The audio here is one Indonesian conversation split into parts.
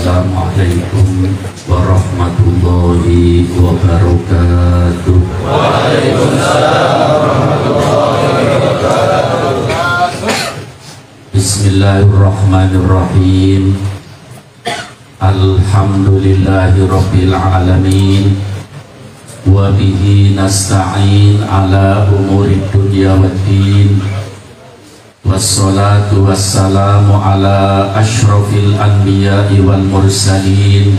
Assalamualaikum warahmatullahi wabarakatuh. Waalaikumsalam warahmatullahi wabarakatuh. Bismillahirrahmanirrahim. Alhamdulillahi rabbil alamin. Wa bihi nasta'in ala umurid dunya waddin. Wassalatu wassalamu ala ashrafil anbiya'i wal mursalin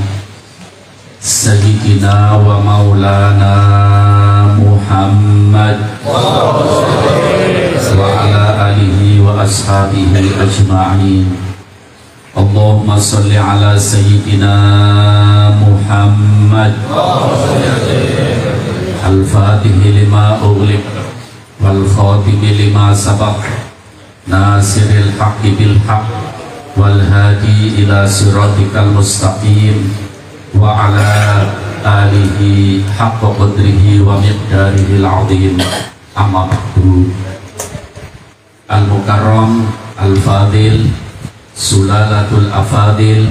Sayyidina wa maulana Muhammad wa ala alihi wa ashabihi ajma'in. Allahumma salli ala Sayyidina Muhammad al-fatihi lima ughliq wal khatimi lima sabaq Nasiril haqqi bil haqq wal hadi ila siratikal mustaqim wa ala alihi haqqa qadrihi wa miqdarihil azim. Amma ba'du. Al-Mukarram Al-Fadil Sulalatul Afadil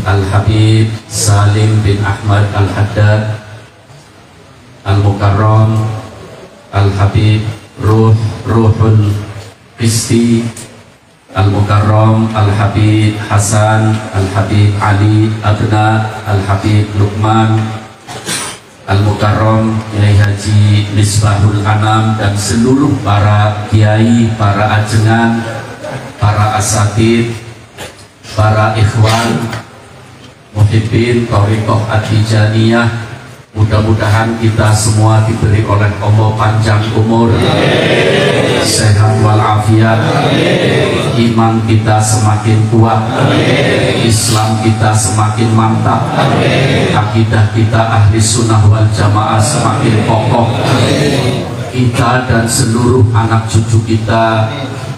Al-Habib Salim bin Ahmad Al-Haddad Al-Mukarram Al-Habib Ruhul Qisti Al-Mukarram Al-Habib Hasan Al-Habib Ali Abna Al-Habib Luqman Al-Mukarram Kiai Haji Misbahul Anam dan seluruh para kiai, para ajengan, para asatid, para ikhwan muhibbin thariqah at-tijaniyah. Mudah-mudahan kita semua diberi oleh Allah panjang umur, sehat walafiat, iman kita semakin kuat, Islam kita semakin mantap, akidah kita ahli sunnah wal jamaah semakin kokoh, kita dan seluruh anak cucu kita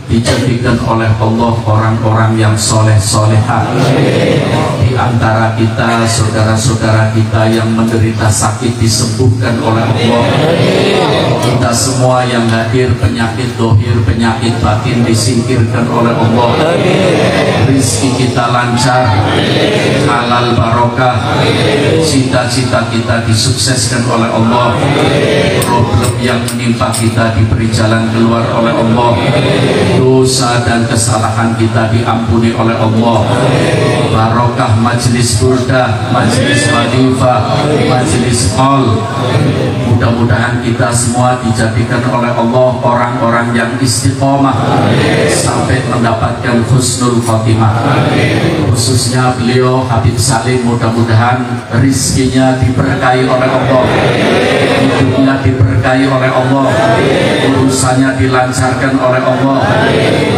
dijadikan oleh Allah orang-orang yang soleh-solehah. Di antara kita, saudara-saudara kita yang menderita sakit disembuhkan oleh Allah. Kita semua yang hadir penyakit dohir, penyakit batin disingkirkan oleh Allah. Rizki kita lancar, halal barokah, cita-cita kita disukseskan oleh Allah. Problem yang menimpa kita diberi jalan keluar oleh Allah. Dosa dan kesalahan kita diampuni oleh Allah. Barokah majlis burdah, majlis wadifah, majlis qaul. Mudah-mudahan kita semua dijadikan oleh Allah orang-orang yang istiqomah sampai mendapatkan husnul khotimah. Khususnya beliau Habib Salim, mudah-mudahan rizkinya diberkahi oleh Allah, hidupnya diberkahi oleh Allah, urusannya dilancarkan oleh Allah.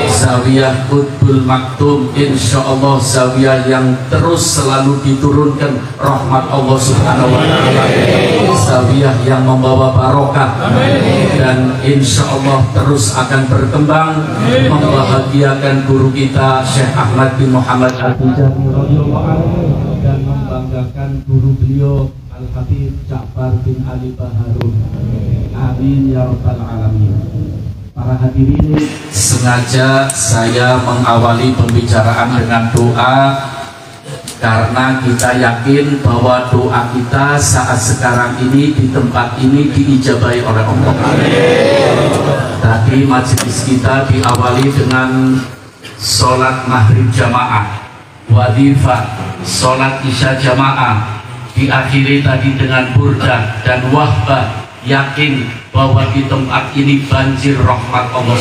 Zawiyah Qutbul Maktum insyaallah zawiyah yang terus selalu diturunkan rahmat Allah subhanahu wa ta'ala, zawiyah yang membawa barokah dan insyaallah terus akan berkembang, membahagiakan guru kita Syekh Ahmad bin Muhammad Al-Tijani radhiyallahu anhu dan membanggakan guru beliau Al-Habib Ja'far bin Ali Baharun. Amin ya rabbal alamin. Para hadirin, sengaja saya mengawali pembicaraan dengan doa karena kita yakin bahwa doa kita saat sekarang ini di tempat ini diijabahi oleh Allah. Tadi majelis kita diawali dengan sholat maghrib jamaah, wadifah, sholat isya jamaah, diakhiri tadi dengan burdah dan wahbah. Yakin bahwa di tempat ini banjir rahmat Allah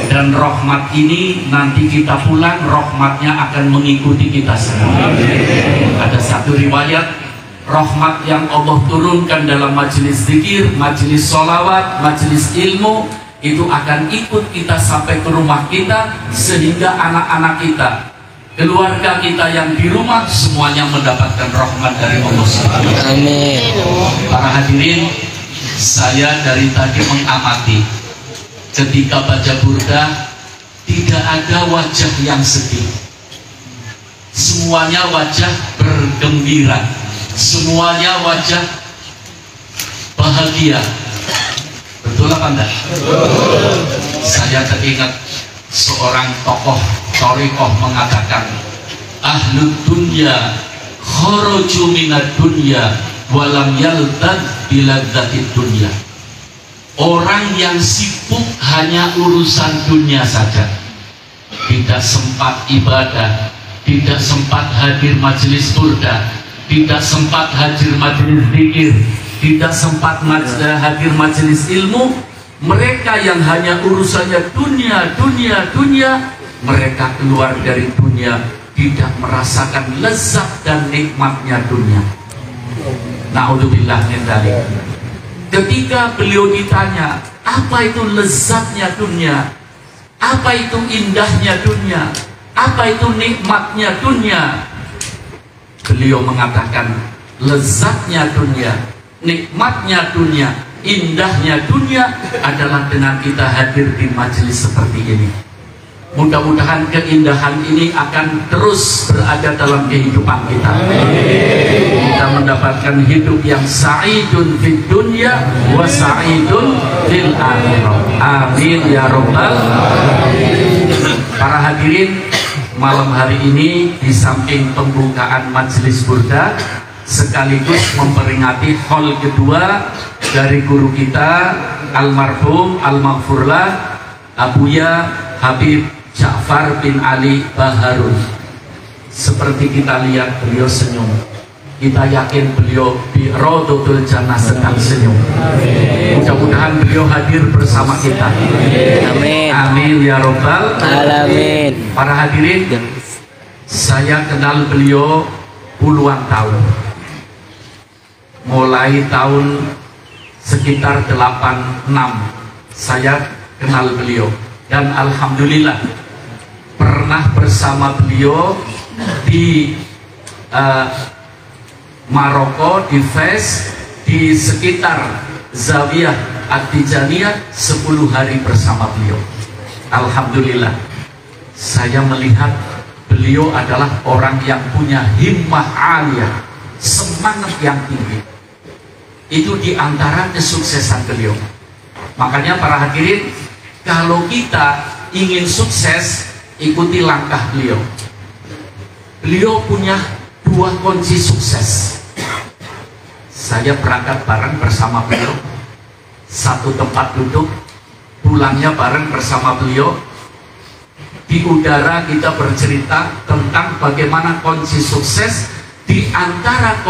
dan rahmat ini nanti kita pulang rahmatnya akan mengikuti kita semua. Ada satu riwayat rahmat yang Allah turunkan dalam majelis zikir, majelis sholawat, majelis ilmu itu akan ikut kita sampai ke rumah kita, sehingga anak-anak kita, keluarga kita yang di rumah semuanya mendapatkan rahmat dari Allah Subhanahu wa ta'ala. Amin. Para hadirin, saya dari tadi mengamati ketika baca burdah tidak ada wajah yang sedih. Semuanya wajah bergembira, semuanya wajah bahagia. Betul apa enggak? Betul. Saya teringat seorang tokoh Thariqah mengatakan ahlud dunya kharaju minad dunya walam yaltad biladzatid dunya. Orang yang sibuk hanya urusan dunia saja, tidak sempat ibadah, tidak sempat hadir majelis surga, tidak sempat hadir majelis zikir, tidak sempat hadir majelis ilmu. Mereka yang hanya urusannya dunia, mereka keluar dari dunia tidak merasakan lezat dan nikmatnya dunia. Na'udzubillah min dzalik. Ketika beliau ditanya, apa itu lezatnya dunia? Apa itu indahnya dunia? Apa itu nikmatnya dunia? Beliau mengatakan, lezatnya dunia, nikmatnya dunia, indahnya dunia adalah dengan kita hadir di majelis seperti ini. Mudah-mudahan keindahan ini akan terus berada dalam kehidupan kita. Kita mendapatkan hidup yang sa'idun fid dunya wa sa'idun fil akhirah. Amin ya rabbal alamin. Para hadirin, malam hari ini di samping pembukaan majelis burda sekaligus memperingati haul kedua dari guru kita almarhum al-maghfurlah Abuya Habib Ja'far bin Ali Baharun. Seperti kita lihat beliau senyum, kita yakin beliau di Raudhatul Jannah sedang senyum. Mudah-mudahan beliau hadir bersama kita. Amin. Amin ya rabbal alamin. Para hadirin, saya kenal beliau puluhan tahun. Mulai tahun sekitar 86 saya kenal beliau, dan alhamdulillah pernah bersama beliau di Maroko, di Fes, di sekitar Zawiyah At-Tijaniyah 10 hari bersama beliau. Alhamdulillah saya melihat beliau adalah orang yang punya himmah aliyah, semangat yang tinggi. Itu diantara kesuksesan beliau. Makanya para hadirin, kalau kita ingin sukses, ikuti langkah beliau. Beliau punya 2 kunci sukses. Saya berangkat bareng bersama beliau, satu tempat duduk, pulangnya bareng bersama beliau. Di udara kita bercerita tentang bagaimana kunci sukses. Di antara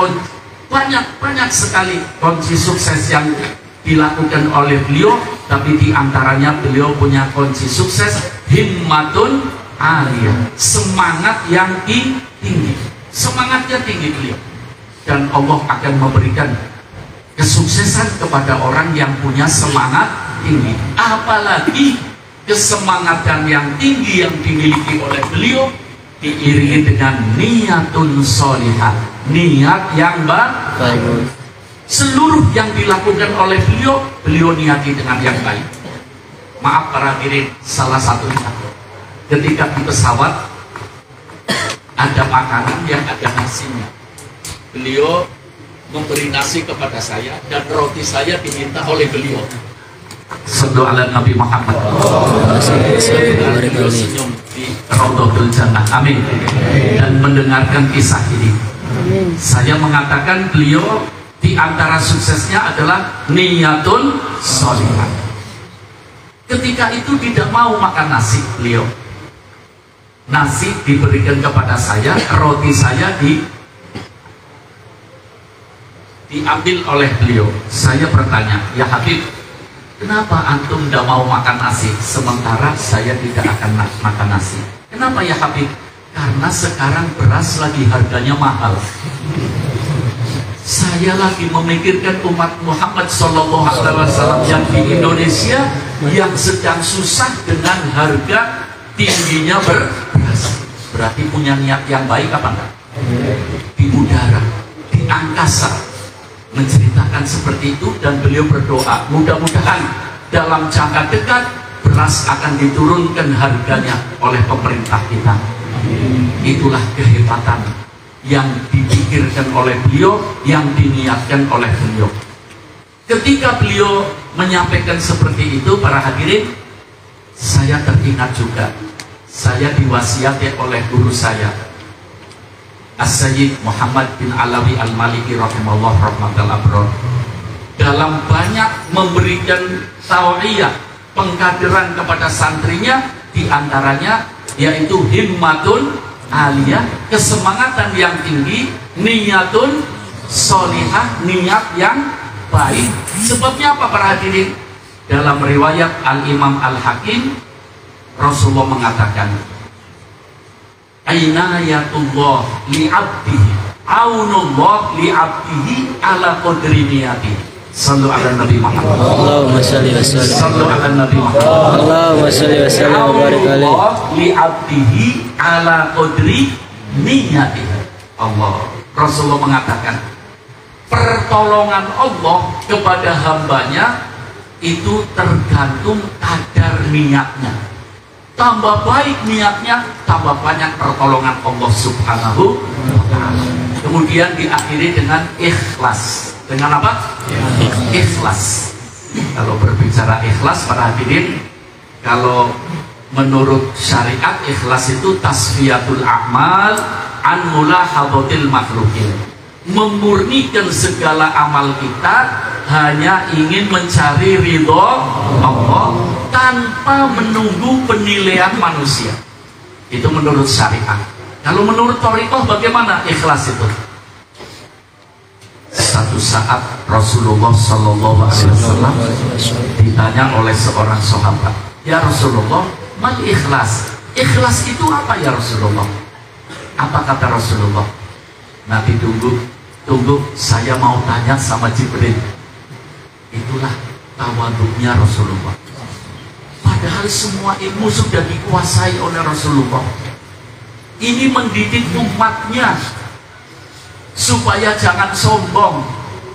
banyak sekali kunci sukses yang dilakukan oleh beliau, tapi di antaranya beliau punya kunci sukses himmatun aliyah, semangat yang tinggi. Semangatnya tinggi beliau, dan Allah akan memberikan kesuksesan kepada orang yang punya semangat tinggi. Apalagi kesemangatan yang tinggi yang dimiliki oleh beliau diiringi dengan niyatun sholihah, niat yang bagus. Seluruh yang dilakukan oleh beliau, beliau niati dengan yang baik. Maaf para hadirin, salah satunya ketika di pesawat ada makanan yang ada nasinya, beliau memberi nasi kepada saya, dan roti saya diminta oleh beliau. Sallu ala Nabi Muhammad. Beliau senyum di Raudhatul Jannah. Amin. Dan mendengarkan kisah ini, saya mengatakan beliau di antara suksesnya adalah niyatun sholihah. Ketika itu tidak mau makan nasi beliau. Nasi diberikan kepada saya, roti saya diambil oleh beliau. Saya bertanya, ya Habib, kenapa antum tidak mau makan nasi sementara saya tidak akan makan nasi? Kenapa ya Habib? Karena sekarang beras lagi harganya mahal. Saya lagi memikirkan umat Muhammad SAW yang di Indonesia yang sedang susah dengan harga tingginya beras. Berarti punya niat yang baik apa enggak? Di udara, di angkasa menceritakan seperti itu, dan beliau berdoa mudah-mudahan dalam jangka dekat beras akan diturunkan harganya oleh pemerintah kita. Itulah kehebatan yang dipikirkan oleh beliau, yang diniatkan oleh beliau. Ketika beliau menyampaikan seperti itu, para hadirin, saya teringat juga saya diwasiati oleh guru saya As-Sayyid Muhammad bin Alawi Al-Maliki rahimahullah rahmatal abrar, dalam banyak memberikan tau'iyah, pengkaderan kepada santrinya, diantaranya yaitu himmatun aliyah, kesemangatan yang tinggi, niyatun solihah, niat yang baik. Sebabnya apa para hadirin? Dalam riwayat Al-Imam Al-Hakim, Rasulullah mengatakan, Ainayatullah li'abdihi aunullah li'abdihi ala qadri niyati. Sallu ala Nabi Muhammad. Allahumma salli wa sallim. Sallu ala Nabi Muhammad. Allahumma salli wa sallim wa barik alaih. Aunullah li'abdihi ala qadri niyati. Allah. Rasulullah mengatakan, pertolongan Allah kepada hambanya itu tergantung kadar niatnya. Tambah baik niatnya, tambah banyak pertolongan Allah Subhanahu wa ta'ala. Kemudian diakhiri dengan ikhlas. Dengan apa? Ikhlas. Kalau berbicara ikhlas para hadirin, kalau menurut syariat ikhlas itu tasfiyatul a'mal an mulahadhatil makhlukin. Memurnikan segala amal kita hanya ingin mencari ridho Allah tanpa menunggu penilaian manusia. Itu menurut syariat. Kalau menurut thariqah bagaimana ikhlas itu? Satu saat Rasulullah Sallallahu Alaihi Wasallam ditanya oleh seorang sahabat, ya Rasulullah, mal ikhlas? Ikhlas itu apa ya Rasulullah? Apa kata Rasulullah? Nanti tunggu, saya mau tanya sama Jibril. Itulah tawaduknya Rasulullah. Padahal semua ilmu sudah dikuasai oleh Rasulullah. Ini mendidik umatnya supaya jangan sombong,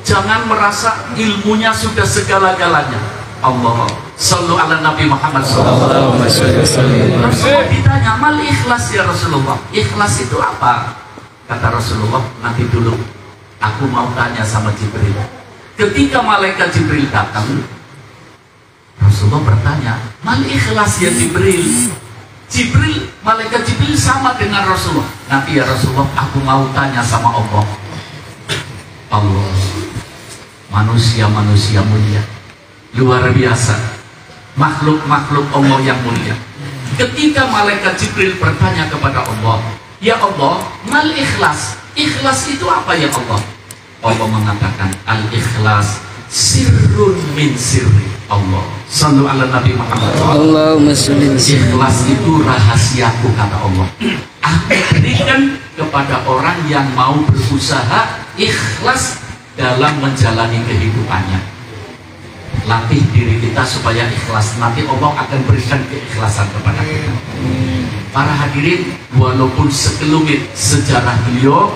jangan merasa ilmunya sudah segala-galanya. Allah sallu ala Nabi Muhammad sallallahu alaihi wasallam. Rasulullah ditanya, mal ikhlas ya Rasulullah? Ikhlas itu apa? Kata Rasulullah, nanti dulu, aku mau tanya sama Jibril. Ketika malaikat Jibril datang, Rasulullah bertanya, mal ikhlas ya Jibril? Jibril, malaikat Jibril sama dengan Rasulullah. Nanti ya Rasulullah, aku mau tanya sama Allah. Allah, manusia-manusia mulia, luar biasa, makhluk-makhluk Allah yang mulia. Ketika malaikat Jibril bertanya kepada Allah, ya Allah, mal ikhlas? Ikhlas itu apa ya Allah? Allah mengatakan, al-ikhlas sirrun min sirri Allah. Sallu ala Nabi Muhammad. Allahumma salli wa sallim. Ikhlas itu rahasiaku, kata Allah. Aku berikan kepada orang yang mau berusaha ikhlas dalam menjalani kehidupannya. Latih diri kita supaya ikhlas. Nanti Allah akan berikan keikhlasan kepada kita. Para hadirin, walaupun sekelumit sejarah beliau,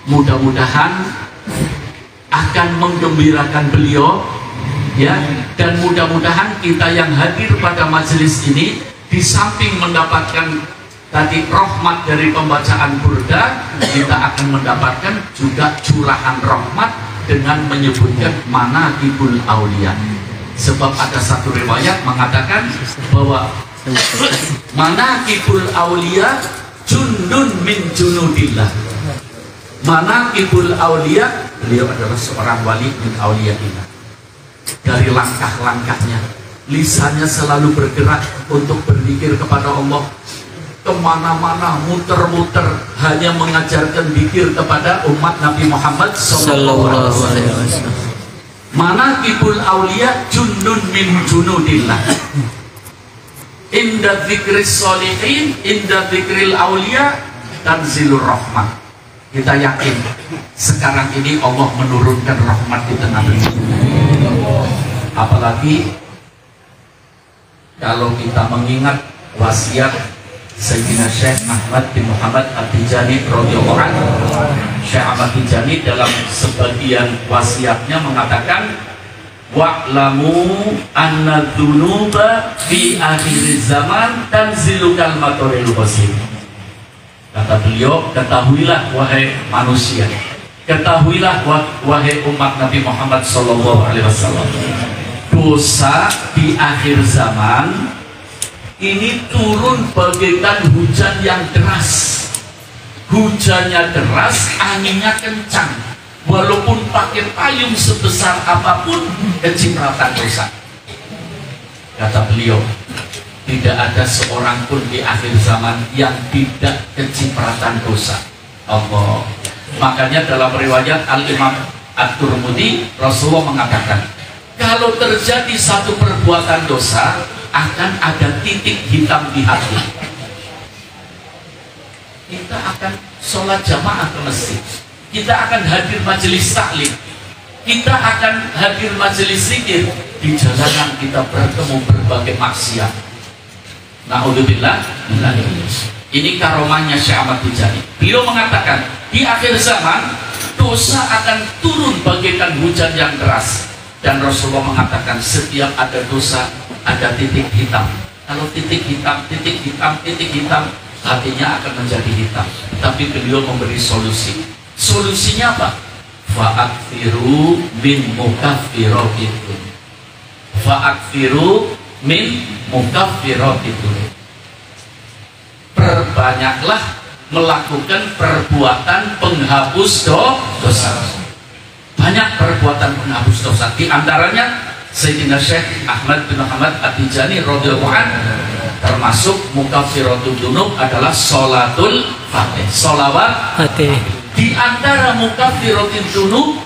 mudah-mudahan akan menggembirakan beliau, ya, dan mudah-mudahan kita yang hadir pada majelis ini di samping mendapatkan tadi rahmat dari pembacaan burda, kita akan mendapatkan juga curahan rahmat dengan menyebutkan manaqibul auliya. Sebab ada satu riwayat mengatakan bahwa manaqibul auliya jundun min junudillah. Manaqibul auliya, beliau adalah seorang wali min auliyillah. Dari langkah-langkahnya, lisannya selalu bergerak untuk berzikir kepada Allah, kemana-mana muter-muter hanya mengajarkan zikir kepada umat Nabi Muhammad sallallahu alaihi wasallam. Manaqibul auliya jundun min junudillah. Inda dzikris sholihin, inda dzikril auliya tanzilur rahmah. Kita yakin sekarang ini Allah menurunkan rahmat di tengah kita. Apalagi kalau kita mengingat wasiat Sayyidina Syekh Ahmad bin Muhammad At-Tijani radhiyallahu anhu. Syekh Ahmad Tijani dalam sebagian wasiatnya mengatakan, wa'lamu anna dzunuba fi akhir zaman tanzilu kalmatul qasim. Kata beliau, ketahuilah wahai manusia, ketahuilah wahai umat Nabi Muhammad sallallahu alaihi wasallam, dosa di akhir zaman ini turun bagaikan hujan yang deras. Hujannya deras, anginnya kencang. Walaupun pakai payung sebesar apapun, kecipratan dosa. Kata beliau, tidak ada seorang pun di akhir zaman yang tidak kecipratan dosa. Allah. Makanya dalam riwayat Al-Imam At-Tirmidzi, Rasulullah mengatakan, kalau terjadi satu perbuatan dosa, akan ada titik hitam di hati. Kita akan sholat jamaah ke masjid, kita akan hadir majelis taklim, kita akan hadir majelis zikir. Di jalanan kita bertemu berbagai maksiat. Na'udzubillah. Ini karomahnya Syekh Ahmad Tijani. Beliau mengatakan, di akhir zaman dosa akan turun bagaikan hujan yang deras. Dan Rasulullah mengatakan, setiap ada dosa ada titik hitam. Kalau titik hitam, titik hitam, titik hitam, hatinya akan menjadi hitam. Tapi beliau memberi solusi. Solusinya apa? Fa'akfiru min mukaffiratidun. Fa'akfiru min mukaffiratidun. Perbanyaklah melakukan perbuatan penghapus dosa. Banyak perbuatan penghapus dosa. Di antaranya Sayyidina Syekh Ahmad bin Muhammad At-Tijani radhiyallahu anhu, termasuk mukaffiratul dzunub adalah sholatul fatih, sholawat fatih. Di antara mukaffiratul dzunub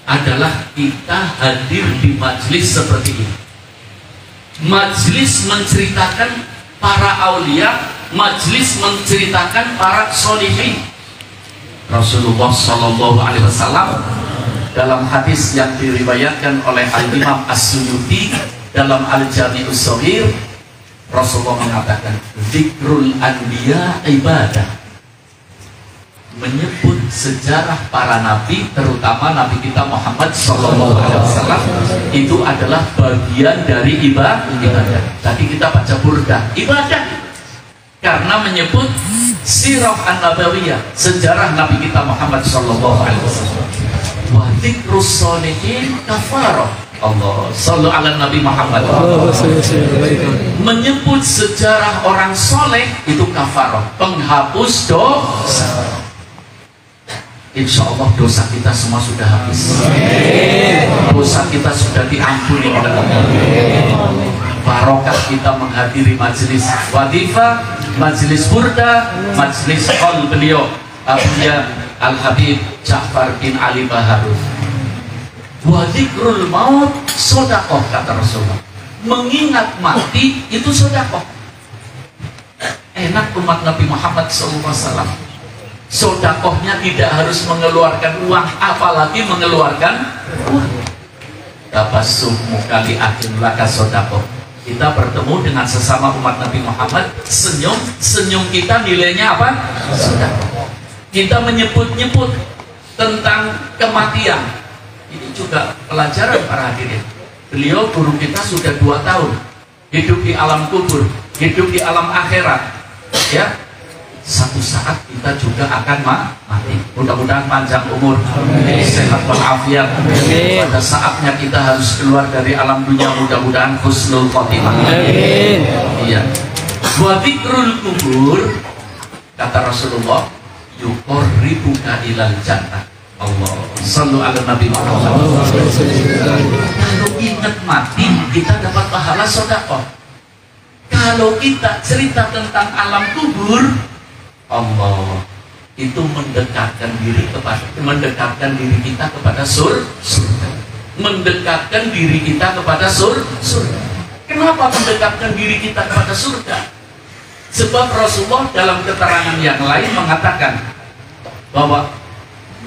adalah kita hadir di majlis seperti ini. Majlis menceritakan para aulia, majlis menceritakan para sholihin. Rasulullah Shallallahu Alaihi Wasallam dalam hadis yang diriwayatkan oleh Al-Imam As-Suyuti dalam Al-Jami'us Shaghir, Rasulullah mengatakan, zikrul anbiya ibadah. Menyebut sejarah para nabi, terutama Nabi kita Muhammad Sallallahu Alaihi Wasallam, itu adalah bagian dari ibadah. Tadi kita baca burdah, ibadah, karena menyebut sirah an-nabawiyah, sejarah Nabi kita Muhammad Sallallahu Alaihi Wasallam. Wa dzikrus sholihin kafarah. Allah, sallu ala Nabi Muhammad. Menyebut sejarah orang soleh itu kafarah, penghapus dosa. Insya Allah dosa kita semua sudah habis. Dosa kita sudah diampuni oleh Allah. Barokah kita menghadiri majelis wadifah, majelis burda, majelis qaul beliau Abdiyah Al-Habib Ja'far bin Ali Baharus. Wa dzikrul maut sedekah, kata Rasulullah. Mengingat mati itu sedekah. Enak umat Nabi Muhammad SAW. Sedekahnya tidak harus mengeluarkan uang, apalagi mengeluarkan uang. Tabassum kali akhir laka sedekah. Kita bertemu dengan sesama umat Nabi Muhammad, senyum, senyum kita nilainya apa? Sedekah. Kita menyebut-nyebut tentang kematian. Ini juga pelajaran para hadirin. Beliau guru kita sudah 2 tahun hidup di alam kubur, hidup di alam akhirat. Ya, satu saat kita juga akan mati. Mudah-mudahan panjang umur, sehat walafiat. Pada saatnya kita harus keluar dari alam dunia, mudah-mudahan husnul khotimah. Iya. Wa dzikrul kubur, kata Rasulullah, yuqarribuka ilal jannah. Allah, sallu ala Nabi Muhammad. Kalau ingat mati, kita dapat pahala sedekah. Kalau kita cerita tentang alam kubur, Allah, itu mendekatkan diri kita kepada surga. Mendekatkan diri kita kepada surga. Kenapa mendekatkan diri kita kepada surga? Sebab Rasulullah dalam keterangan yang lain mengatakan bahwa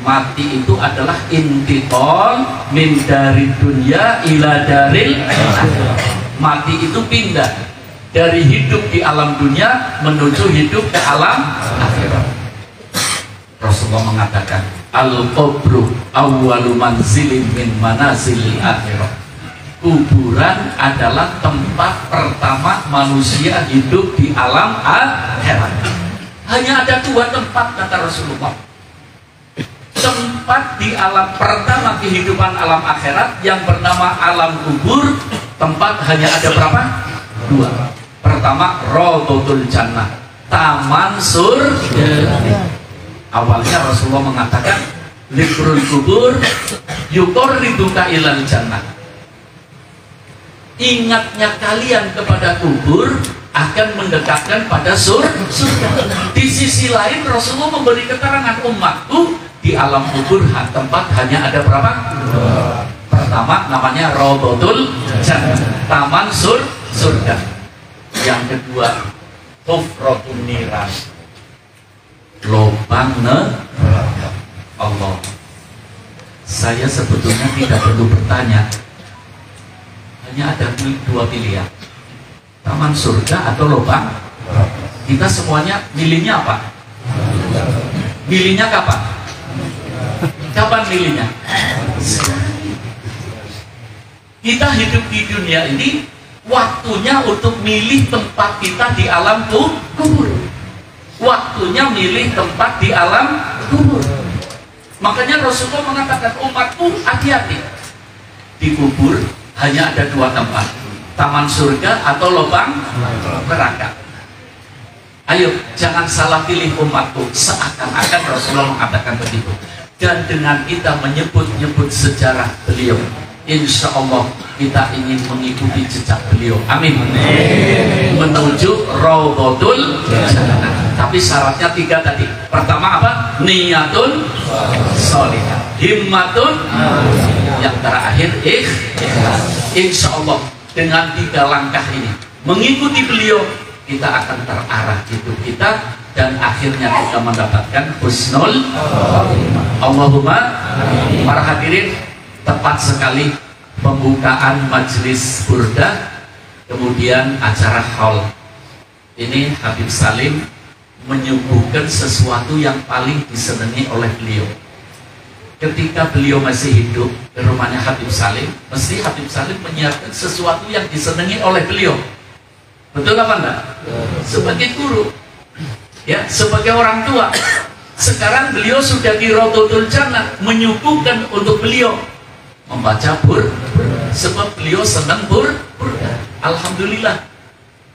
mati itu adalah intiqal min dari dunia ila daril akhirah. Mati itu pindah dari hidup di alam dunia menuju hidup ke alam akhirat. Rasulullah mengatakan, al-qabru awwalu manzilin min manazilil akhirah. Kuburan adalah tempat pertama manusia hidup di alam akhirat. Hanya ada 2 tempat, kata Rasulullah. Tempat di alam pertama kehidupan alam akhirat yang bernama alam kubur. Tempat hanya ada berapa? 2. pertama Raudhatul Jannah, taman surga. Awalnya Rasulullah mengatakan librul kubur yuqarribuka ilal jannah. Ingatnya kalian kepada kubur akan mendekatkan pada surga. Di sisi lain Rasulullah memberi keterangan, umatku di alam kubur tempat hanya ada berapa? Pertama namanya Raudhatul Jannah, taman surga. Yang kedua hufratun niran, lubang neraka. Allah, saya sebetulnya tidak perlu bertanya, hanya ada dua pilihan, taman surga atau lubang. Kita semuanya milihnya apa? Milihnya kapan? Kapan milihnya? Kita hidup di dunia ini, waktunya untuk milih tempat kita di alam kubur. Waktunya milih tempat di alam kubur. Makanya Rasulullah mengatakan, umatku hati-hati, di kubur hanya ada dua tempat, taman surga atau lubang neraka. Ayo, jangan salah pilih umatku. Seakan-akan Rasulullah mengatakan begitu. Dan dengan kita menyebut-nyebut sejarah beliau, insya Allah kita ingin mengikuti jejak beliau. Amin. Menuju Raudhatul Jannah. Tapi syaratnya 3 tadi. Pertama apa? Niyatun sholihah, himmatun, yang terakhir ikhlas. Insya Allah dengan 3 langkah ini mengikuti beliau, kita akan terarah hidup kita dan akhirnya kita mendapatkan husnul khotimah. Allahumma. Para hadirin, tepat sekali pembukaan majelis burdah, kemudian acara haul ini Habib Salim menyuguhkan sesuatu yang paling disenangi oleh beliau. Ketika beliau masih hidup di rumahnya Habib Salim, mesti Habib Salim menyiapkan sesuatu yang disenangi oleh beliau. Betul apa enggak? Sebagai guru, ya, sebagai orang tua. Sekarang beliau sudah di Raudhatul Jannah, menyuguhkan untuk beliau membaca sebab beliau senang burdah. Alhamdulillah.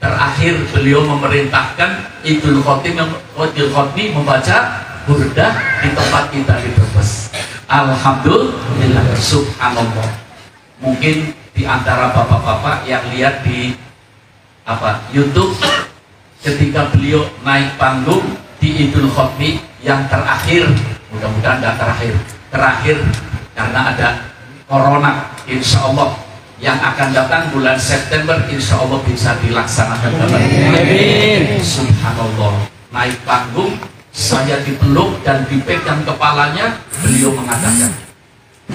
Terakhir beliau memerintahkan Idul Khotmi membaca burdah di tempat kita di Brebes. Alhamdulillah, subhanallah. Mungkin di antara bapak-bapak yang lihat di YouTube, ketika beliau naik panggung di Idul Khotmi yang terakhir, mudah-mudahan tidak terakhir karena ada corona, insya Allah yang akan datang bulan September insya Allah bisa dilaksanakan. Amin. Subhanallah, naik panggung, saya dipeluk dan dipegang kepalanya, beliau mengatakan,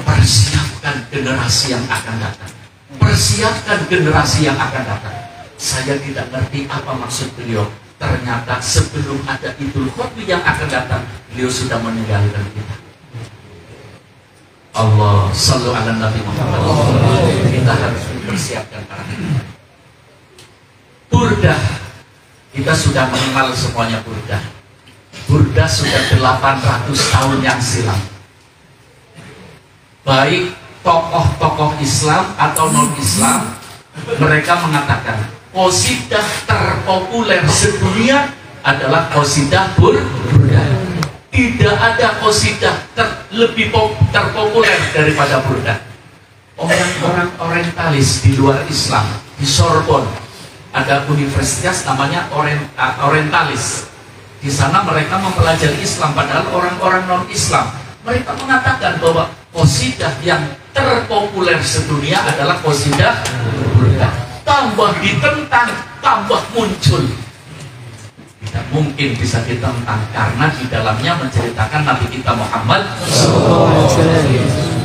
persiapkan generasi yang akan datang, persiapkan generasi yang akan datang. Saya tidak ngerti apa maksud beliau. Ternyata sebelum ada Idul Khotmi yang akan datang, beliau sudah meninggalkan kita. Allah sallu ala Nabi Muhammad. Kita harus mempersiapkan para kita. Burdah, kita sudah mengenal semuanya burdah. Burdah sudah 800 tahun yang silam. Baik tokoh-tokoh Islam atau non-Islam, mereka mengatakan qasidah terpopuler sedunia adalah qasidah burdah. Tidak ada qasidah lebih terpopuler daripada burdah. Orang-orang orientalis di luar Islam, di Sorbonne ada universitas namanya orientalis. Di sana mereka mempelajari Islam, padahal orang-orang non-Islam. Mereka mengatakan bahwa qasidah yang terpopuler sedunia adalah qasidah burdah. Tambah ditentang, tambah muncul. Tidak mungkin bisa ditentang karena di dalamnya menceritakan Nabi kita Muhammad.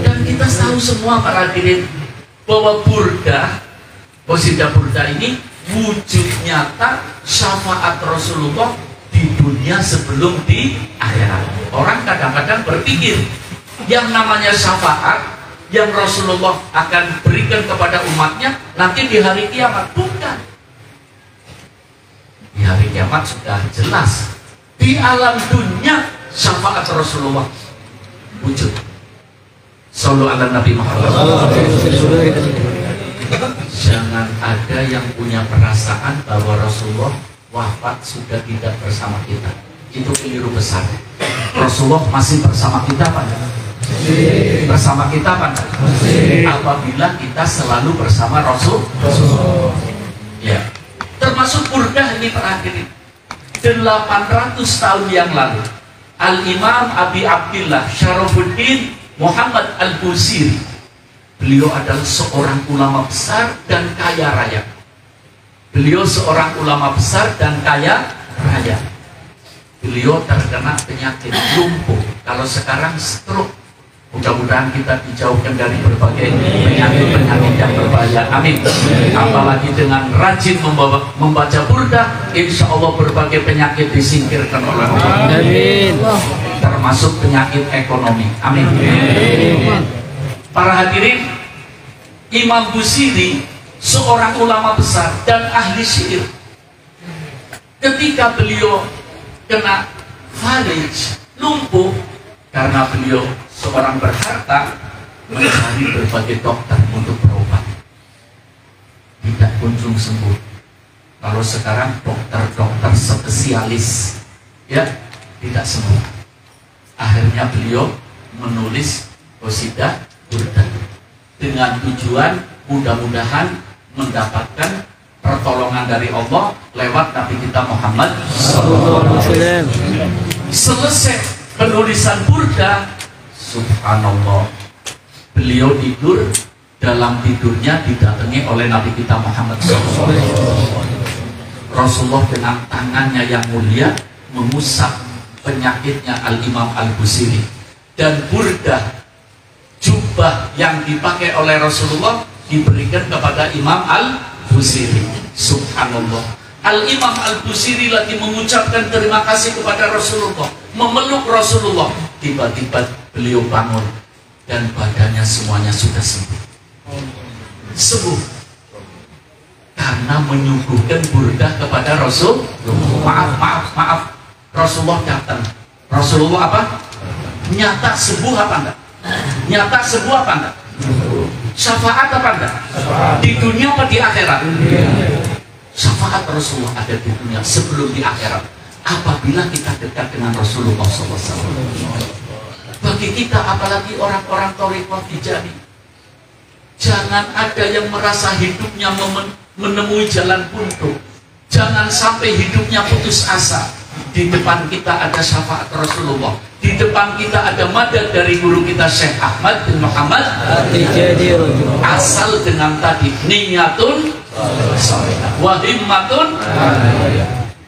Dan kita tahu semua para hadirin bahwa burdah, qasidah burdah ini wujud nyata syafaat Rasulullah di dunia sebelum di akhirat. Orang kadang-kadang berpikir yang namanya syafaat yang Rasulullah akan berikan kepada umatnya nanti di hari kiamat. Bukan. Di hari kiamat sudah jelas. Di alam dunia syafaat Rasulullah wujud. Sallu ala Nabi Muhammad. Jangan ada yang punya perasaan bahwa Rasulullah wafat sudah tidak bersama kita. Itu keliru besar. Rasulullah masih bersama kita Pak. Bersama kita Pak. Apabila kita selalu bersama Rasul. Ya. Termasuk Burdah ini terakhir 800 tahun yang lalu. Al-Imam Abi Abdillah Syarafuddin Muhammad Al-Busiri, beliau adalah seorang ulama besar dan kaya raya. Beliau seorang ulama besar dan kaya raya. Beliau terkena penyakit lumpuh. Kalau sekarang stroke. Mudah-mudahan kita dijauhkan dari berbagai penyakit-penyakit yang berbahaya. Amin. Apalagi dengan rajin membaca burdah, insya Allah berbagai penyakit disingkirkan oleh Allah. Amin. Termasuk penyakit ekonomi. Amin. Para hadirin, Imam Busiri seorang ulama besar dan ahli syair. Ketika beliau kena falij, lumpuh, karena beliau seorang berharta, mencari berbagai dokter untuk berobat, tidak kunjung sembuh. Kalau sekarang dokter-dokter spesialis, ya, tidak sembuh. Akhirnya beliau menulis qasidah burdah dengan tujuan mudah-mudahan mendapatkan pertolongan dari Allah lewat Nabi kita Muhammad SAW. Selesai penulisan burdah, subhanallah, beliau tidur, dalam tidurnya didatangi oleh Nabi kita Muhammad SAW. Rasulullah dengan tangannya yang mulia mengusap penyakitnya Al-Imam Al-Busiri, dan burdah jubah yang dipakai oleh Rasulullah diberikan kepada Imam Al-Busiri. Subhanallah, Al-Imam Al-Busiri lagi mengucapkan terima kasih kepada Rasulullah, memeluk Rasulullah. Tiba-tiba beliau bangun dan badannya semuanya sudah sembuh. Sembuh karena menyuguhkan burdah kepada Rasul. Maaf, Rasulullah datang. Rasulullah apa? Nyata sembuh apa enggak? Nyata sembuh apa enggak? Syafaat apa enggak? Di dunia apa di akhirat? Syafaat Rasulullah ada di dunia sebelum di akhirat. Apabila kita dekat dengan Rasulullah SAW. Bagi kita, apalagi orang-orang Thariqah Tijaniyah, jangan ada yang merasa hidupnya menemui jalan buntu. Jangan sampai hidupnya putus asa. Di depan kita ada syafaat Rasulullah. Di depan kita ada madad dari guru kita Syekh Ahmad bin Muhammad. Asal dengan tadi niyatun wahimmatun,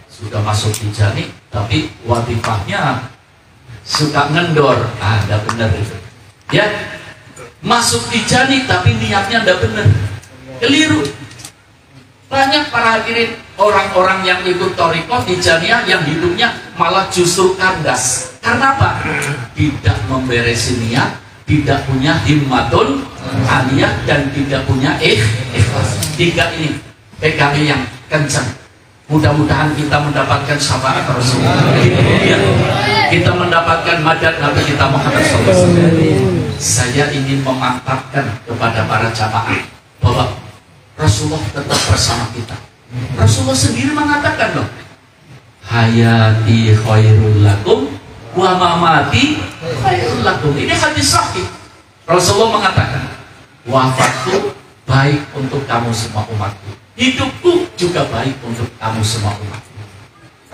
sudah masuk Tijani tapi wadifahnya suka ngendor. Enggak benar itu ya. Masuk Tijani tapi niatnya enggak benar, keliru. Banyak para hadirin orang-orang yang ikut Thariqah Tijaniyah yang hidupnya malah justru kandas. Karena apa? Tidak memberesi niat, tidak punya himmatun aliyah, dan tidak punya ikhlas. Tiga ini PKB yang kencang. Mudah-mudahan kita mendapatkan syafaat Rasulullah. Kita mendapatkan madad Nabi kita Muhammad SAW. Saya ingin memantapkan kepada para jamaah bahwa Rasulullah tetap bersama kita. Rasulullah sendiri mengatakan loh, hayati khairul lakum wa mamati khairul lakum. Ini hadis sahih. Rasulullah mengatakan, wafatku baik untuk kamu semua umatku, hidupku juga baik untuk kamu semua umatku.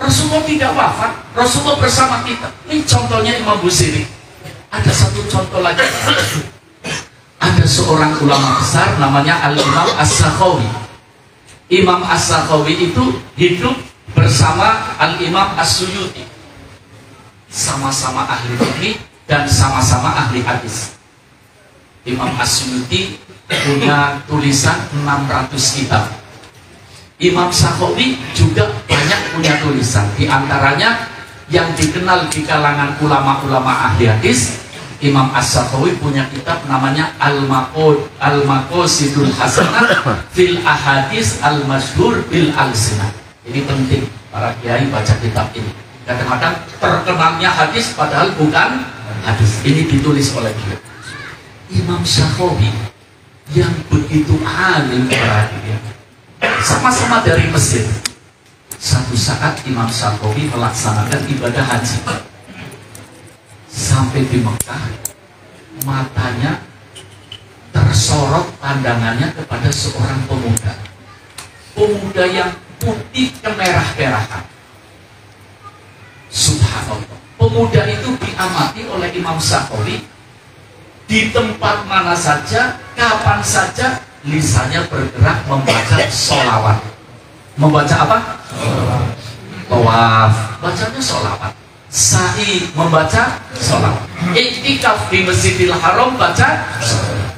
Rasulullah tidak wafat, Rasulullah bersama kita. Ini contohnya Imam Busiri. Ada satu contoh lagi. Ada seorang ulama besar namanya Al-Imam As-Sakhawi. Imam As-Sakhawi itu hidup bersama Al-Imam As-Suyuti. Sama-sama ahli fikih dan sama-sama ahli hadis. Imam As-Suyuti punya tulisan 600 kitab. Imam Sakhawi juga banyak punya tulisan. Di antaranya yang dikenal di kalangan ulama-ulama ahli hadis, Imam As-Sakhawi punya kitab namanya Al-Maqasidul Hasanah fil Ahadis Al-Masyhur bil Al-Sinah. Ini penting para kiai baca kitab ini. Kadang-kadang terkenalnya hadis padahal bukan hadis. Ini ditulis oleh dia. Imam Sakhawi yang begitu alim, sama-sama dari Mesir. Satu saat Imam Syafi'i melaksanakan ibadah haji. Sampai di Mekah, matanya tersorot pandangannya kepada seorang pemuda. Pemuda yang putih kemerah-merahan. Subhanallah. Pemuda itu diamati oleh Imam Syafi'i di tempat mana saja, kapan saja, lisannya bergerak membaca sholawat. Membaca apa? Tawaf, bacanya sholawat. Sa'i, membaca sholawat. Iktikaf di Masjidil Haram, baca sholawat.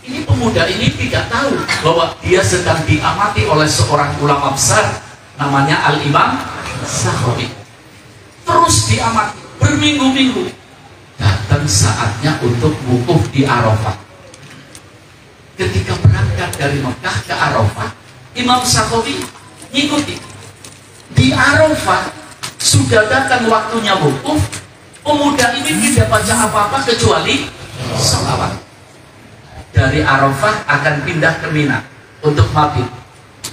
Ini pemuda ini tidak tahu bahwa dia sedang diamati oleh seorang ulama besar namanya Al-Imam Syafi'i. Terus diamati berminggu-minggu. Datang saatnya untuk wukuf di Arafah. Ketika berangkat dari Mekah ke Arafah, Imam Syafi'i ngikuti. Di Arafah sudah datang waktunya wukuf. Pemuda ini tidak baca apa-apa kecuali sholawat. Dari Arafah akan pindah ke Mina untuk mabit.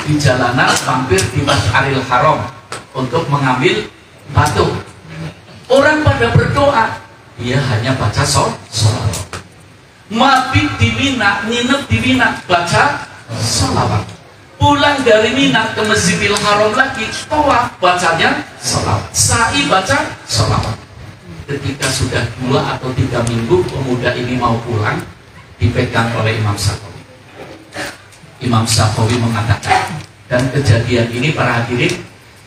Di jalanan mampir di Masjidil Haram untuk mengambil batu. Orang pada berdoa, dia hanya baca sholawat. Mabit di Mina, nginep di Mina, baca sholawat. Pulang dari Mina ke Masjidil Haram lagi, tawaf, bacanya sholawat. Sa'i, baca sholawat. Ketika sudah 2 atau 3 minggu pemuda ini mau pulang, dipegang oleh Imam Syafi'i. Imam Syafi'i mengatakan, dan kejadian ini para hadirin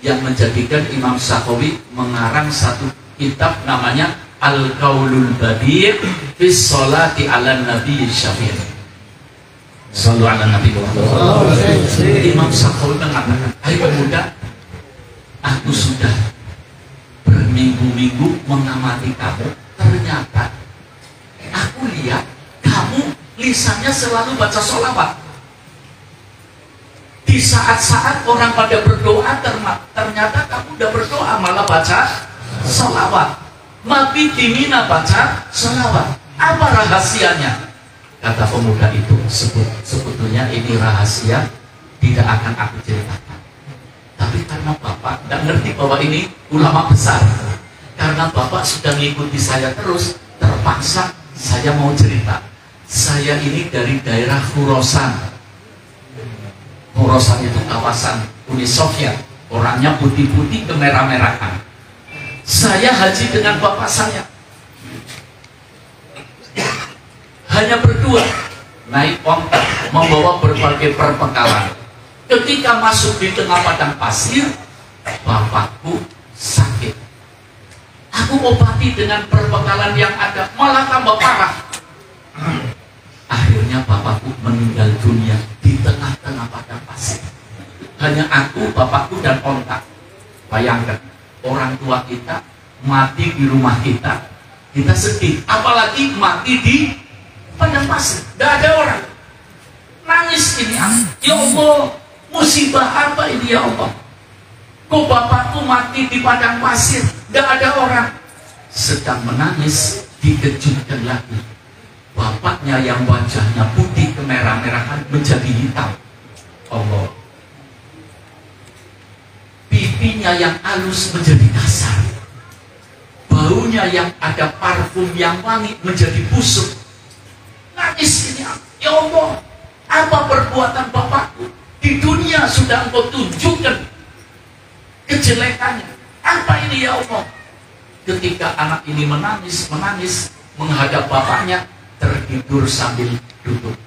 yang menjadikan Imam Syafi'i mengarang satu kitab namanya Al-Qaulul Badi' fi Sholati 'ala Nabi Syafi'i. Shallu 'ala Nabi Muhammad. Imam Syafi'i mengatakan, hai pemuda, aku sudah berminggu-minggu mengamati kamu, ternyata aku lihat kamu lisannya selalu baca sholawat. Di saat-saat orang pada berdoa, ternyata kamu udah berdoa malah baca sholawat. Mabit di Mina baca sholawat. Apa rahasianya? Kata pemuda itu, sebetulnya ini rahasia tidak akan aku ceritakan. Tapi karena Bapak tidak ngerti bahwa ini ulama besar, karena Bapak sudah mengikuti saya terus, terpaksa saya mau cerita. Saya ini dari daerah Khurasan. Khurasan itu kawasan Uni Soviet. Orangnya putih-putih kemerah-merahan. Saya haji dengan bapak saya. Hanya berdua, naik onta, membawa berbagai perbekalan. Ketika masuk di tengah padang pasir, bapakku sakit. Aku obati dengan perbekalan yang ada, malah tambah parah. Akhirnya bapakku meninggal dunia di tengah-tengah padang pasir. Hanya aku, bapakku, dan onta. Bayangkan, orang tua kita mati di rumah kita, kita sedih. Apalagi mati di padang pasir, tidak ada orang. Nangis ini, ya Allah, musibah apa ini ya Allah? Kok bapakku mati di padang pasir, tidak ada orang. Sedang menangis, dikejutkan lagi. Bapaknya yang wajahnya putih kemerah-merahan menjadi hitam. Allah. Pipinya yang halus menjadi kasar. Baunya yang ada parfum yang wangi menjadi busuk. Nangis ini, ya Allah, apa perbuatan bapakku? Di dunia sudah engkau tunjukkan kejelekannya. Apa ini ya Allah? Ketika anak ini menangis menghadap bapaknya, tertidur sambil duduk.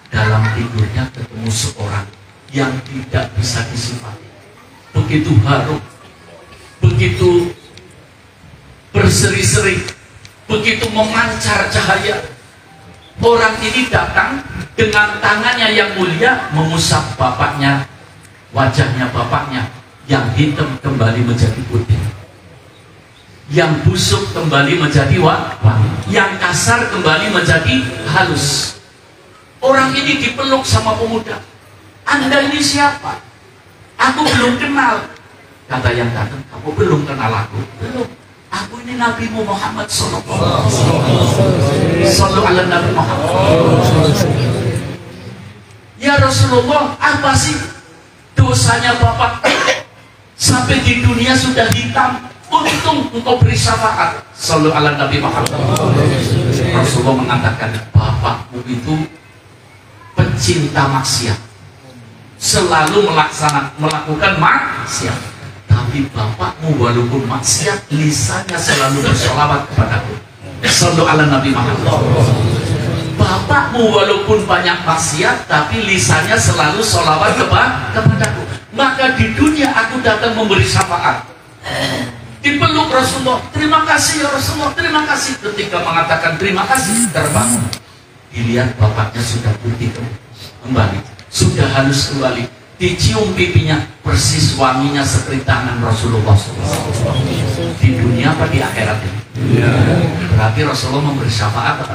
Dalam tidurnya ketemu seorang yang tidak bisa disifati. Begitu harum, begitu berseri-seri, begitu memancar cahaya. Orang ini datang dengan tangannya yang mulia mengusap bapaknya, wajahnya bapaknya. Yang hitam kembali menjadi putih, yang busuk kembali menjadi wangi, yang kasar kembali menjadi halus. Orang ini dipeluk sama pemuda. Anda ini siapa? Aku belum kenal. Kata yang datang, kamu belum kenal aku? Belum. Aku ini Nabi Muhammad Sallallahu Alaihi Wasallam. "Ya Rasulullah, apa sih dosanya Bapak sampai di dunia sudah hitam? Untung engkau beri syafaat." Shallu ala Nabi Muhammad. Rasulullah mengatakan, "Bapakmu itu pencinta maksiat, selalu melakukan maksiat, tapi bapakmu walaupun maksiat, lisannya selalu bersolawat kepadaku." Shallu ala Nabi Muhammad. Bapakmu walaupun banyak maksiat, tapi lisannya selalu solawat kepadaku. Maka di dunia aku datang memberi syafaat. Dipeluk Rasulullah, "Terima kasih ya Rasulullah, terima kasih." Ketika mengatakan terima kasih, terbangun. Dilihat bapaknya sudah putih kembali, sudah halus kembali. Dicium pipinya, persis wanginya seperti tangan Rasulullah SAW. Di dunia apa di akhirat ini? Berarti Rasulullah memberi syafaat apa?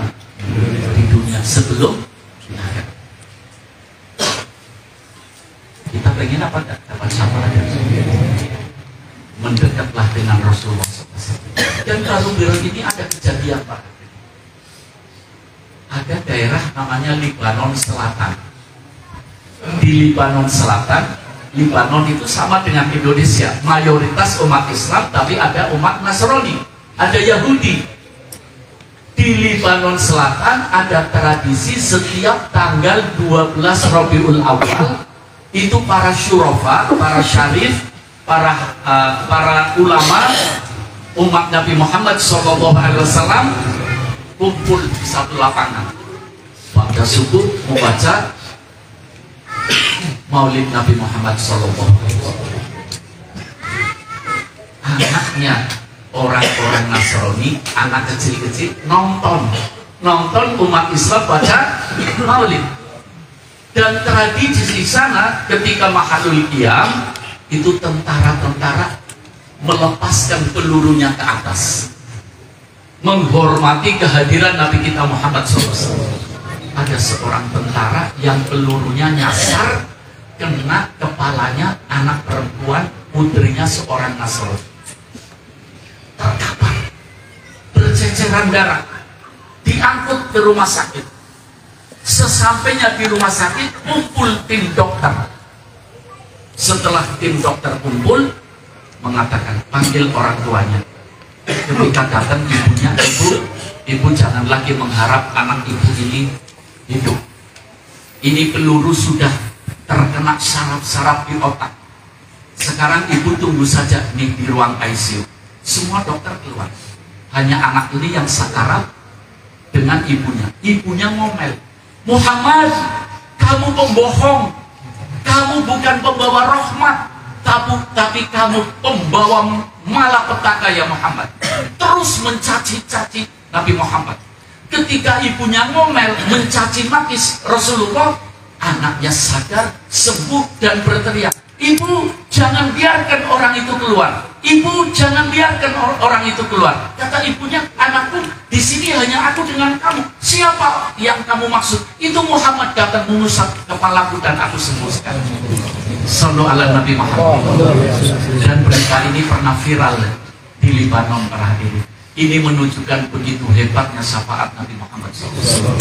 Di dunia sebelum di akhirat. Kita pengen apa? Dapat syafaat. Mendekatlah dengan Rasulullah SAW. Dan kalau bilang ini ada kejadian Pak. Ada daerah namanya Libanon Selatan. Di Libanon Selatan, Libanon itu sama dengan Indonesia, mayoritas umat Islam, tapi ada umat Nasrani, ada Yahudi. Di Libanon Selatan ada tradisi setiap tanggal 12 Rabiul Awal itu para syurafa, para syarif, para ulama umat Nabi Muhammad SAW kumpul di satu lapangan. Pada subuh membaca Maulid Nabi Muhammad SAW. Anaknya orang-orang Nasrani, anak kecil-kecil nonton umat Islam baca Maulid. Dan tradisi di sana ketika Mahalul Qiyam itu tentara-tentara melepaskan pelurunya ke atas, menghormati kehadiran Nabi kita Muhammad SAW. Ada seorang tentara yang pelurunya nyasar kena kepalanya anak perempuan, putrinya seorang Nasrani. Terkapar, berceceran darah, diangkut ke rumah sakit. Sesampainya di rumah sakit, kumpul tim dokter. Setelah tim dokter kumpul, mengatakan, "Panggil orang tuanya." Ketika datang ibunya, ibu jangan lagi mengharap anak ibu ini hidup. Ini peluru sudah terkena saraf-saraf di otak. Sekarang ibu tunggu saja nih di ruang ICU. Semua dokter keluar. Hanya anak ini yang sakarat dengan ibunya. Ibunya ngomel, "Muhammad, kamu pembohong. Kamu bukan pembawa rahmat, tapi kamu pembawa malapetaka ya Muhammad." Terus mencaci-caci Nabi Muhammad. Ketika ibunya ngomel, mencaci maki Rasulullah, anaknya sadar, sembuh dan berteriak, "Ibu, jangan biarkan orang itu keluar. Ibu, jangan biarkan orang itu keluar." Kata ibunya, "Anakku, di sini hanya aku dengan kamu. Siapa yang kamu maksud?" "Itu Muhammad datang mengusap kepalaku dan aku sembuh sekarang." Sallu ala Nabi Muhammad. Dan berita ini pernah viral di Libanon para hadirin. Ini menunjukkan begitu hebatnya syafaat Nabi Muhammad SAW.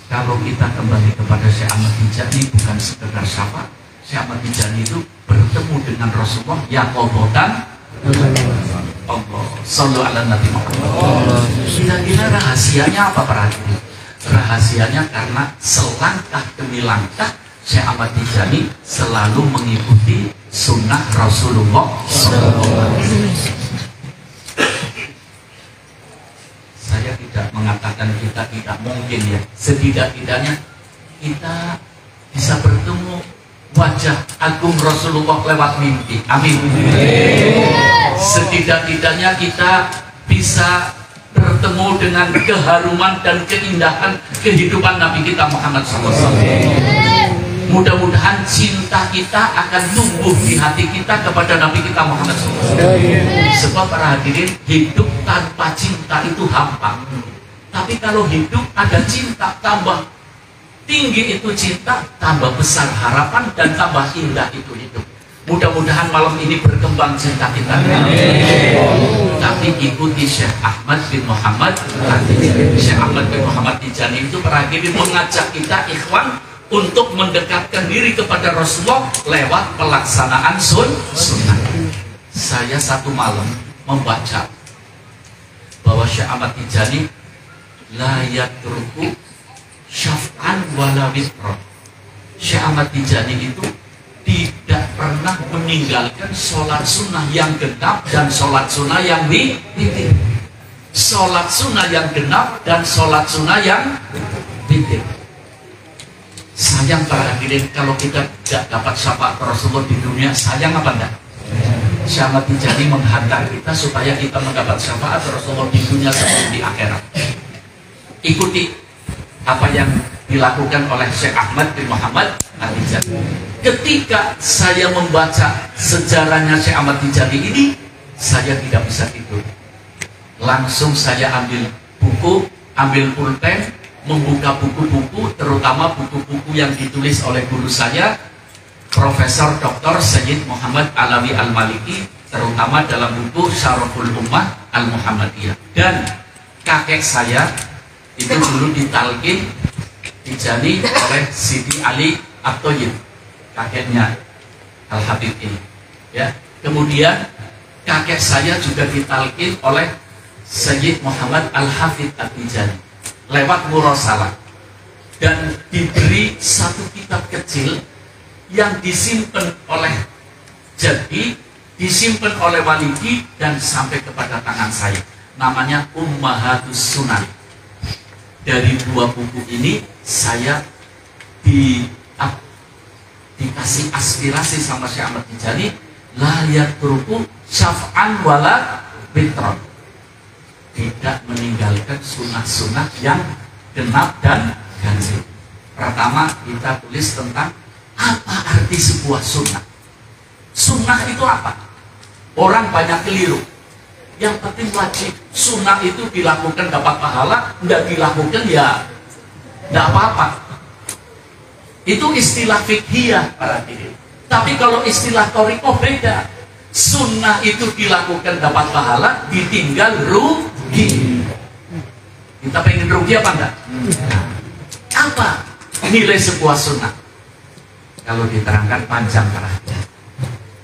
Kalau kita kembali kepada Syekh Ahmad Tijani, bukan sekedar syafaat. Syekh Ahmad Tijani itu bertemu dengan Rasulullah ya qadatan Allah. Sallu ala Nabi Muhammad. Kira-kira rahasianya apa para hadirin? Rahasianya karena selangkah demi langkah Syekh Ahmad Tijani selalu mengikuti sunnah Rasulullah SAW. Saya tidak mengatakan kita tidak mungkin ya. Setidak-tidaknya kita bisa bertemu wajah agung Rasulullah lewat mimpi. Amin. Setidak-tidaknya kita bisa bertemu dengan keharuman dan keindahan kehidupan Nabi kita Muhammad SAW. Mudah-mudahan cinta kita akan tumbuh di hati kita kepada Nabi kita Muhammad SAW. Sebab para hadirin, hidup tanpa cinta itu hampa. Tapi kalau hidup ada cinta, tambah tinggi itu cinta, tambah besar harapan dan tambah indah itu hidup. Mudah-mudahan malam ini berkembang cinta kita. Tapi ikuti Syekh Ahmad bin Muhammad At-Tijani. Syekh Ahmad bin Muhammad At-Tijani itu terakhir mengajak kita ikhwan untuk mendekatkan diri kepada Rasulullah lewat pelaksanaan sunnah. Saya satu malam membaca bahwa Syekh Ahmad Tijani la yatruku syaf'an wala witra. Syekh Ahmad Tijani itu tidak pernah meninggalkan sholat sunnah yang genap dan sholat sunnah yang witir. Sholat sunnah yang genap dan sholat sunnah yang witir. Sayang para hadirin kalau kita tidak dapat syafaat Rasulullah di dunia, sayang apa enggak? Syekh Ahmad Tijani menghantar kita supaya kita mendapat syafaat Rasulullah di dunia sebelum di akhirat. Ikuti apa yang dilakukan oleh Syekh Ahmad bin Muhammad At-Tijani. Ketika saya membaca sejarahnya Syekh Ahmad Tijani ini, saya tidak bisa tidur. Langsung saya ambil buku, ambil pulpen, membuka buku-buku, terutama buku-buku yang ditulis oleh guru saya, Profesor Dr. Sayyid Muhammad Alawi Al-Maliki, terutama dalam buku Syaraful Ummah Al-Muhammadiyah. Dan kakek saya itu dulu ditalkin Tijani oleh Sidi Ali At-Thayyib, kakeknya Al-Habib ini. Ya. Kemudian kakek saya juga ditalkin oleh Sayyid Muhammad Al-Hafidh At-Tijani lewat murasalah, dan diberi satu kitab kecil yang disimpan oleh disimpan oleh Walidi dan sampai kepada tangan saya, namanya Ummahatus Sunan. Dari dua buku ini saya dikasih aspirasi sama Syekh Ahmad Tijani, la yatruku syaf'an wala witron, tidak meninggalkan sunnah-sunnah yang genap dan ganjil. Pertama kita tulis tentang apa arti sebuah sunnah. Sunnah itu apa? Orang banyak keliru. Yang penting wajib. Sunnah itu dilakukan dapat pahala, tidak dilakukan ya tidak apa-apa. Itu istilah fikhiyah para hadirin. Tapi kalau istilah thariqah beda. Sunnah itu dilakukan dapat pahala, ditinggal rugi. Kita pengen rugi apa enggak? Apa nilai sebuah sunnah? Kalau diterangkan panjang para hadirin.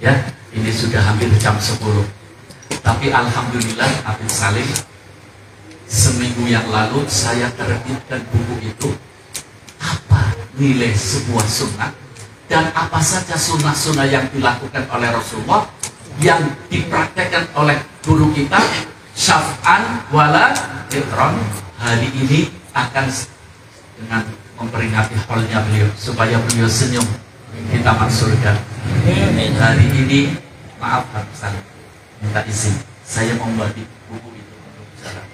Ya, ini sudah hampir jam 10. Tapi alhamdulillah Habib Salim, seminggu yang lalu saya terbitkan buku itu, apa nilai sebuah sunnah dan apa saja sunnah-sunnah yang dilakukan oleh Rasulullah yang dipraktekkan oleh guru kita syaf'an wala witron. Hari ini akan dengan memperingati haulnya beliau supaya beliau senyum di taman surga. Hari ini maaf Habib Salim, minta izin, saya mau membagi buku itu untuk bicara.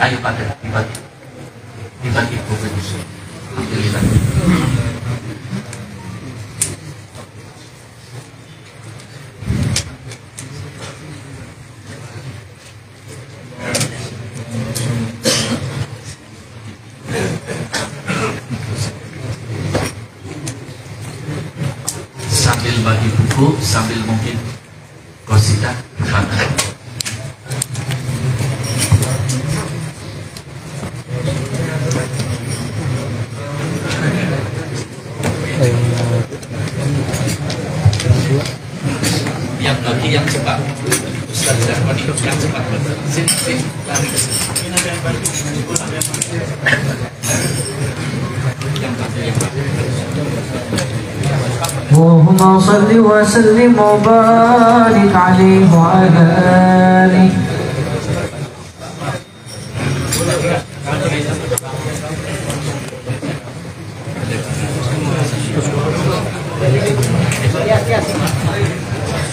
Ayo pada dibagi buku itu. Alhamdulillah. Sambil bagi buku, sambil mungkin qasidah kepada yang bagi yang cepat. Ustaz Darmani yang cepat. Sini, lari ke sini. Yang bagi yang bagi. اللهم صل وسلم وبارك عليه وعلى آله.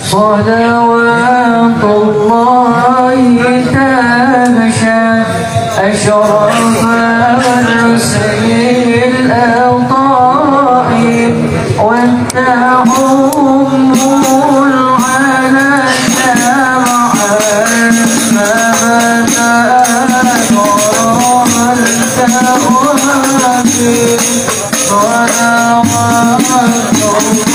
صلوات الله تغشى أشرف الرسل الأوطاء وانتهم العنى مع المبادئ صلوات الله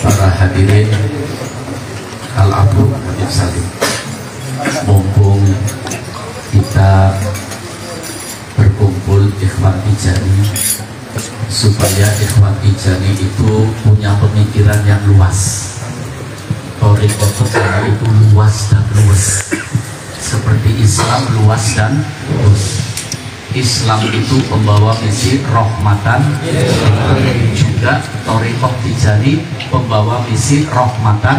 Para hadirin al-abu wajib salim, mumpung kita berkumpul ikhwan ijani, supaya ikhwan ijani itu punya pemikiran yang luas. Thariqah Tijani itu luas dan luas, seperti Islam luas dan luas. Islam itu pembawa misi rahmatan, juga Thariqah Tijani pembawa misi rahmatan.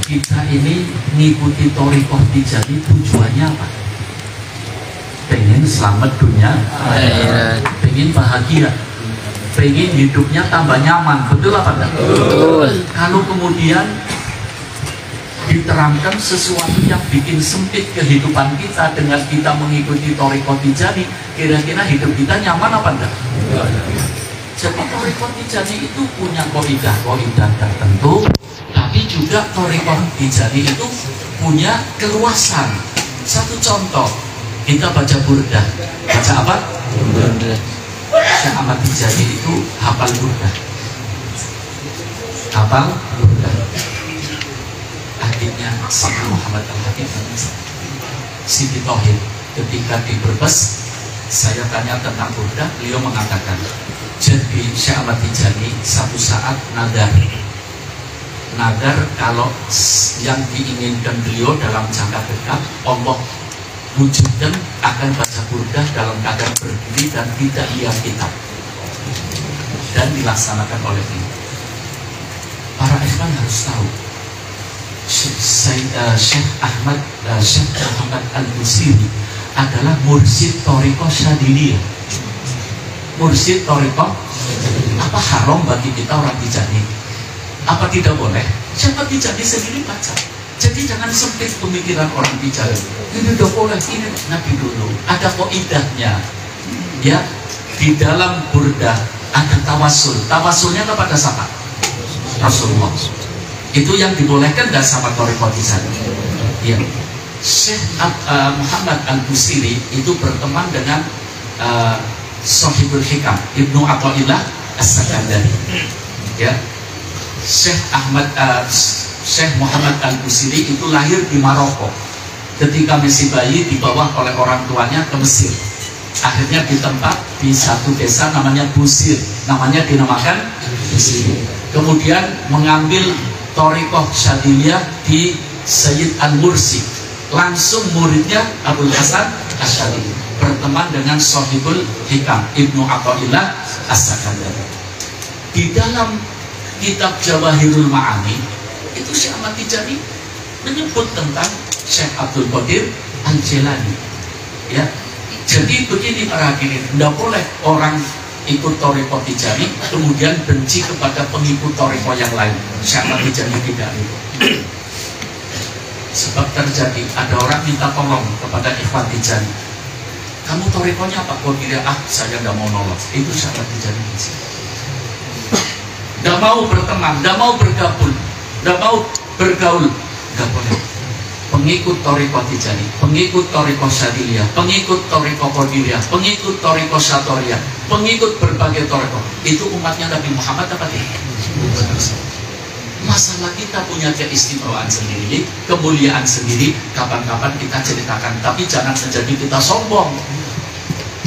Kita ini ngikuti Thariqah Tijani tujuannya apa? Pengen selamat dunia, pengen bahagia, pengen hidupnya tambah nyaman, betul apa enggak? Betul. Kalau kemudian diterangkan sesuatu yang bikin sempit kehidupan kita dengan kita mengikuti Thariqah Tijani, kira-kira hidup kita nyaman apa enggak? Jadi Thariqah Tijani itu punya kaidah tertentu, tapi juga Thariqah Tijani itu punya keluasan. Satu contoh, kita baca burdah, baca apa? Syekh Ahmad Tijani itu hafal burdah, hafal burdah. Adiknya Siti Muhammad Al-Habib Siti Tohid, ketika di Brebes saya tanya tentang burdah, beliau mengatakan, jadi Syekh Ahmad Tijani satu saat nadar kalau yang diinginkan beliau dalam jangka dekat Allah wujudkan akan baca burdah dalam keadaan berdiri dan tidak lihat kitab, dan dilaksanakan oleh beliau. Para ikhwan harus tahu, Syekh Muhammad Al-Busiri adalah mursyid Thariqah Syadiliyah. Mursyid Thariqah, apa haram bagi kita orang Tijani? Apa tidak boleh? Siapa Tijani sendiri baca. Jadi jangan sempit pemikiran orang Tijani. Ini udah boleh, ini Nabi dulu. Ada kaidahnya. Ya, di dalam burdah ada tawasul. Tawasulnya kepada siapa? Rasulullah. Itu yang dibolehkan dan sama Thariqah Tijani. Ya. Syekh Muhammad Al-Busiri itu berteman dengan Sahibul Hikam Ibnu Athaillah As-Sakandari. Ya. Syekh Muhammad Al-Busiri itu lahir di Maroko. Ketika masih bayi dibawa oleh orang tuanya ke Mesir. Akhirnya ditempat di satu desa namanya Busir. Namanya dinamakan Busir. Kemudian mengambil Thariqah Syadiliyah di Sayyid Al-Mursi. Langsung muridnya Abul Hasan Asy'ari, berteman dengan Sahibul Hikam Ibnu Athaillah As-Sakandari. Di dalam kitab Jawahirul Ma'ani itu Syekh Ahmad Tijani menyebut tentang Syekh Abdul Qadir Al-Jilani. Ya, jadi begini para hadirin, tidak boleh orang ikut Thariqah Tijani kemudian benci kepada pengikut Thariqah yang lain. Syekh Ahmad Tijani tidak itu. Sebab terjadi ada orang minta tolong kepada ikhwan Tijani, kamu Thariqahnya apa? Kok kira saya tidak mau nolong. Itu Syekh Ahmad Tijani benci. Tidak mau berteman, tidak mau bergabung, tidak mau bergaul, tidak boleh. Pengikut Thariqah Tijani, pengikut Thariqah Syadiliyah, pengikut Thariqah Qadiriyah, pengikut Thariqah Syatoriyah, pengikut berbagai Thariqah, itu umatnya Nabi Muhammad apa tidak? Masalah kita punya keistimewaan sendiri, kemuliaan sendiri, kapan-kapan kita ceritakan, tapi jangan menjadi kita sombong.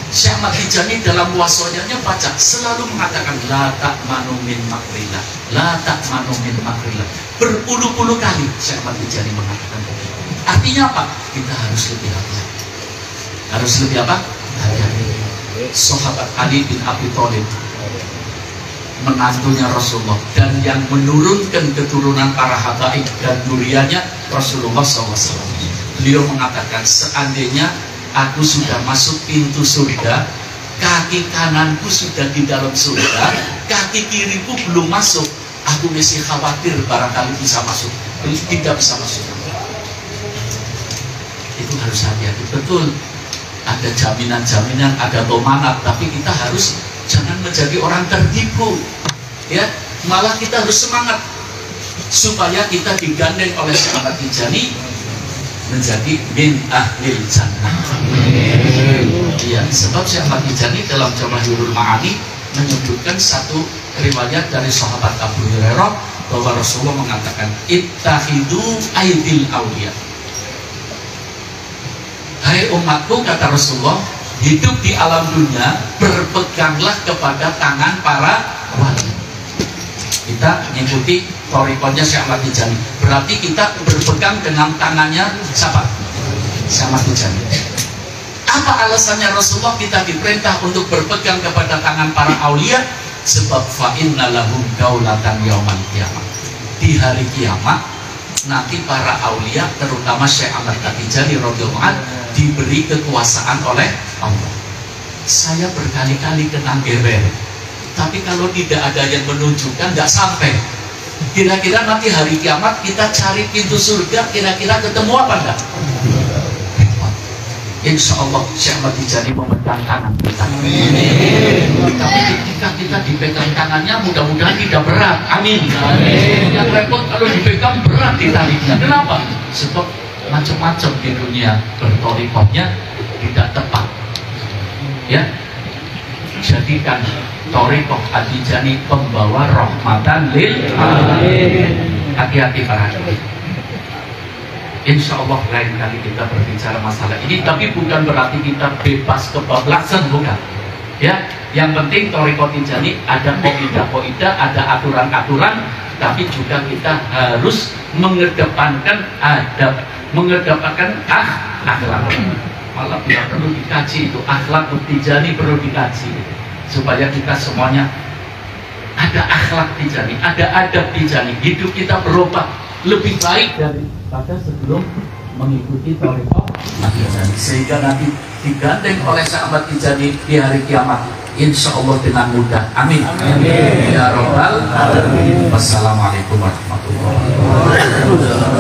Syekh Ahmad Tijani dalam wasiyatnya baca selalu mengatakan la ta'manu min makrillah, la ta'manu min makrillah. Berpuluh-puluh kali Syekh Ahmad Tijani mengatakan. Artinya apa? Kita harus lebih hati-hati. Harus lebih apa? Hati-hati. Sahabat Ali bin Abi Thalib menantunya Rasulullah, dan yang menurunkan keturunan para habaib dan duriannya Rasulullah SAW. Beliau mengatakan, seandainya aku sudah masuk pintu surga, kaki kananku sudah di dalam surga, kaki kiriku belum masuk, aku masih khawatir barangkali bisa masuk, tidak bisa masuk. Itu harus hati-hati. Betul, ada jaminan-jaminan, ada domanat, tapi kita harus jangan menjadi orang tertipu, ya. Malah kita harus semangat supaya kita digandeng oleh Syekh Ahmad Tijani menjadi min ahlil jannah. Iya, sebab Syekh Ahmad Tijani dalam Jawahirul Ma'ani menyebutkan satu riwayat dari sahabat Abu Hurairah bahwa Rasulullah mengatakan, ittahidu aidil awliya. Hai umatku, kata Rasulullah, hidup di alam dunia berpeganglah kepada tangan para wali. Kita mengikuti thariqahnya Syekh Ahmad Tijani, berarti kita berpegang dengan tangannya siapa? Syekh Ahmad Tijani. Apa alasannya Rasulullah kita diperintah untuk berpegang kepada tangan para aulia? Sebab fa inna lahum daulatan yaumal qiyamah. Di hari kiamat nanti para aulia, terutama Syekh Ahmad Tijani radhiyallahu anhu, diberi kekuasaan oleh Allah. Saya berkali-kali kena gerer, tapi kalau tidak ada yang menunjukkan, nggak sampai. Kira-kira nanti hari kiamat kita cari pintu surga, kira-kira ketemu apa enggak? Insya Allah Syekh Ahmad Tijani memegang tangan kita. Tapi ketika kita dipegang tangannya, mudah-mudahan tidak berat. Amin. Yang repot kalau dipegang berat ditariknya. Kenapa? Sebab macam-macam di dunia berthariqahnya tidak tepat. Ya, jadikan thariqah At-Tijani pembawa rahmatan lil alamin. Hati-hati para hadirin. Insya Allah lain kali kita berbicara masalah ini, tapi bukan berarti kita bebas kebablasan, bukan. Ya, yang penting thariqah Tijani ada kaidah-kaidah, ada aturan-aturan, tapi juga kita harus mengedepankan adab, mengedepankan akhlak. Malah tidak perlu dikaji itu, akhlak Tijani perlu dikaji supaya kita semuanya ada akhlak Tijani, ada adab Tijani, hidup kita berubah lebih baik daripada sebelum mengikuti thariqah Tijani, sehingga nanti digandeng oleh Syekh Ahmad Tijani di hari kiamat, insya Allah dengan mudah. Amin. Amin. Ya Rabbal Alamin. Wassalamualaikum warahmatullahi wabarakatuh.